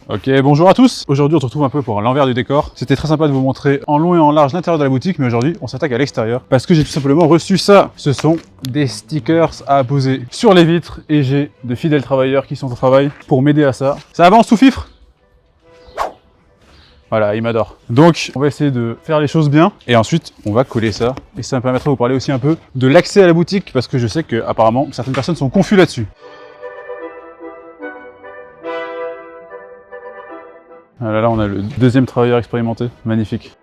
Ok, bonjour à tous. Aujourd'hui, on se retrouve un peu pour l'envers du décor. C'était très sympa de vous montrer en long et en large l'intérieur de la boutique, mais aujourd'hui, on s'attaque à l'extérieur parce que j'ai tout simplement reçu ça. Ce sont des stickers à poser sur les vitres et j'ai de fidèles travailleurs qui sont au travail pour m'aider à ça. Ça avance sous fifre? Voilà, il m'adore. Donc, on va essayer de faire les choses bien et ensuite, on va coller ça. Et ça me permettra de vous parler aussi un peu de l'accès à la boutique parce que je sais que apparemment certaines personnes sont confus là-dessus. Voilà, là, on a le deuxième travailleur expérimenté. Magnifique.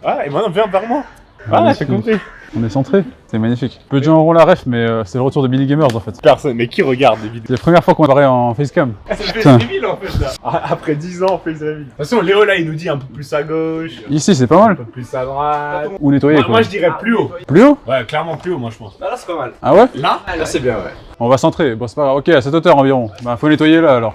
Ah, et maintenant, viens vers moi. Ah, j'ai compris. On est centré, c'est magnifique. Peu de gens auront la ref, mais c'est le retour de Mini Gamers en fait. Personne, mais qui regarde les vidéos? C'est la première fois qu'on apparaît en facecam. Ah, c'est Face Reveal en fait là. Après 10 ans, on fait Face Reveal. De toute façon, Léo là, il nous dit un peu plus à gauche. Ici, c'est pas Un mal. peu plus à droite. Ou nettoyer quoi. Moi, je dirais plus haut. Plus haut? Ouais, clairement plus haut, moi je pense. Ah là c'est pas mal. Ah ouais? Là Là c'est bien ouais. On va centrer. Bon, c'est pas grave. Ok, à cette hauteur environ. Bah, faut nettoyer là alors.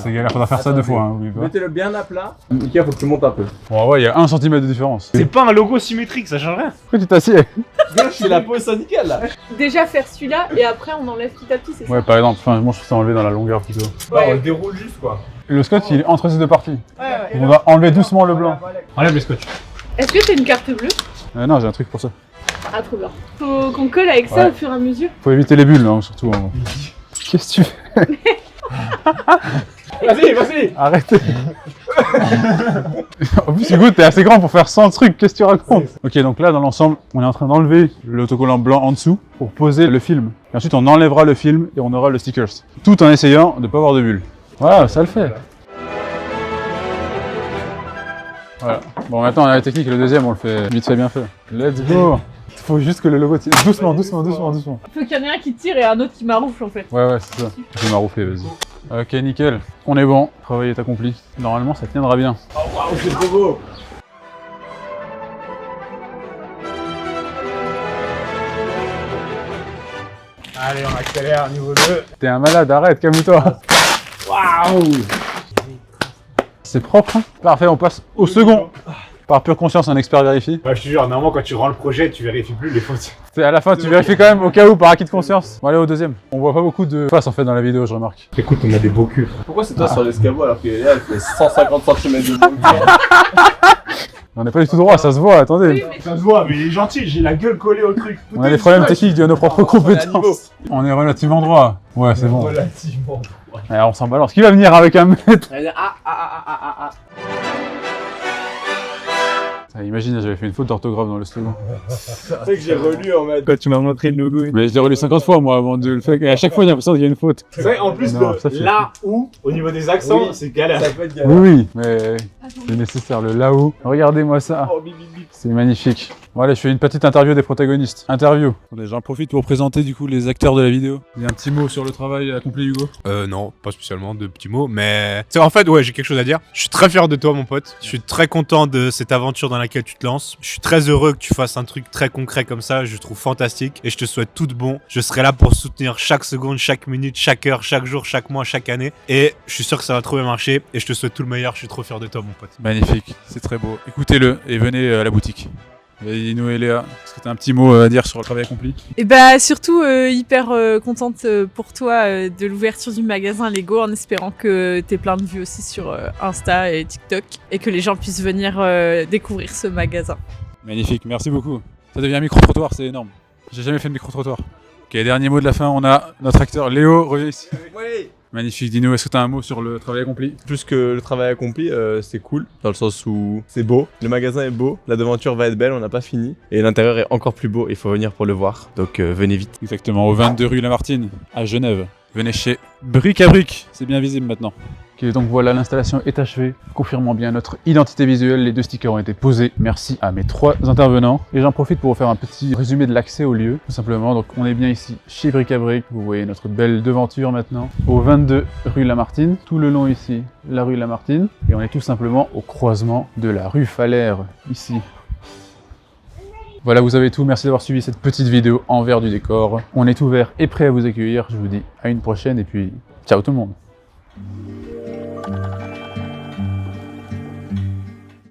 C'est galère, faudra faire ça deux fois, hein, oublie pas. Mettez-le bien à plat. Mika, faut que tu montes un peu. Bon, ouais, il y a 1 cm de différence. C'est pas un logo symétrique, ça change rien. Pourquoi tu t'assieds? C'est la pose syndicale là. Déjà faire celui-là et après on enlève petit à petit, c'est ça? Ouais, par exemple, enfin, moi je trouve ça enlevé dans la longueur plutôt. Ouais, on le déroule juste quoi. Et le scotch, il est entre ces deux parties. Ouais. On va enlever doucement le blanc. Enlève les scotch. Est-ce que t'as une carte bleue? Non, j'ai un truc pour ça. Ah trop bien. Faut qu'on colle avec ça Ouais. au fur et à mesure. Faut éviter les bulles, hein, surtout. Hein. Qu'est-ce que tu fais? Vas-y. Arrêtez. En plus, Hugo, t'es assez grand pour faire 100 trucs. Qu'est-ce que tu racontes? Ok, donc là, dans l'ensemble, on est en train d'enlever l'autocollant blanc en dessous pour poser le film. Et ensuite, on enlèvera le film et on aura le stickers. Tout en essayant de ne pas avoir de bulles. Voilà, ça le fait. Voilà. Bon, maintenant, on a la technique. Le deuxième, on le fait vite fait, bien fait. Let's go. Faut juste que le logo tire. Doucement. Faut qu'il y en ait un qui tire et un autre qui maroufle en fait. Ouais, c'est ça. Je vais m'arroufler, vas-y. Ok, nickel. On est bon. Le travail est accompli. Normalement, ça tiendra bien. Oh waouh, c'est trop beau. Allez, on accélère niveau 2. T'es un malade, arrête, calme-toi. Waouh. C'est propre, hein? Parfait, on passe au second. Par pure conscience, un expert vérifie. Ouais, je te jure, normalement, quand tu rends le projet, tu vérifies plus les fautes. C'est à la fin, tu vérifies quand même au cas où, par acquis de conscience. On va aller au deuxième. On voit pas beaucoup de faces en fait dans la vidéo, je remarque. Écoute, on a des beaux culs. Pourquoi c'est toi sur l'escabeau alors que là elle fait 150 cm de hauteur? On n'est pas du tout droit, ça se voit, attendez. Ça se voit, mais il est gentil, j'ai la gueule collée au truc. On a des problèmes techniques dû à nos propres compétences. On est relativement droit. Ouais, c'est bon. Relativement. Alors, on s'en balance. Qui va venir avec un mètre? Ah. Ah, imagine, j'avais fait une faute d'orthographe dans le slogan. C'est vrai que j'ai relu en mode. Quand tu m'as montré le logo. Mais je l'ai relu 50 fois moi avant de le faire. Et à chaque fois, j'ai l'impression qu'il y a une faute. C'est vrai, en plus, Non, ça fait- là où, au niveau des accents, Oui. c'est galère. Ça peut être galère. Oui, mais c'est nécessaire, le là-haut. Regardez-moi ça. Oh bip. C'est magnifique. Bon allez, je fais une petite interview des protagonistes. Interview. J'en profite pour présenter du coup les acteurs de la vidéo. Il y a un petit mot sur le travail accompli, Hugo. Non, pas spécialement de petits mots, mais c'est en fait, ouais, j'ai quelque chose à dire. Je suis très fier de toi, mon pote. Je suis très content de cette aventure dans laquelle tu te lances. Je suis très heureux que tu fasses un truc très concret comme ça. Je trouve fantastique et je te souhaite tout de bon. Je serai là pour soutenir chaque seconde, chaque minute, chaque heure, chaque jour, chaque mois, chaque année. Et je suis sûr que ça va trop bien marcher et je te souhaite tout le meilleur. Je suis trop fier de toi, mon pote. Magnifique, c'est très beau. Écoutez-le et venez à la boutique. Et Ino et Léa, est-ce que t'as un petit mot à dire sur le travail accompli? Et bah surtout hyper contente pour toi de l'ouverture du magasin Lego en espérant que t'aies plein de vues aussi sur Insta et TikTok et que les gens puissent venir découvrir ce magasin. Magnifique, merci beaucoup. Ça devient un micro-trottoir, c'est énorme. J'ai jamais fait de micro-trottoir. Ok, dernier mot de la fin, on a notre acteur Léo, reviens ici. Oui. Magnifique, Dino, est-ce que t'as un mot sur le travail accompli? Plus que le travail accompli, c'est cool, dans le sens où c'est beau, le magasin est beau, la devanture va être belle, on n'a pas fini, et l'intérieur est encore plus beau, il faut venir pour le voir, donc venez vite. Exactement, au 22 rue Lamartine, à Genève. Venez chez Bric à Bric, c'est bien visible maintenant. Ok, donc voilà, l'installation est achevée, confirmant bien notre identité visuelle. Les 2 stickers ont été posés. Merci à mes 3 intervenants. Et j'en profite pour vous faire un petit résumé de l'accès au lieu, tout simplement. Donc on est bien ici chez Bric à Bric. Vous voyez notre belle devanture maintenant, au 22 rue Lamartine. Tout le long ici, la rue Lamartine. Et on est tout simplement au croisement de la rue Falaire, ici. Voilà, vous avez tout. Merci d'avoir suivi cette petite vidéo envers du décor. On est ouvert et prêt à vous accueillir. Je vous dis à une prochaine et puis ciao tout le monde.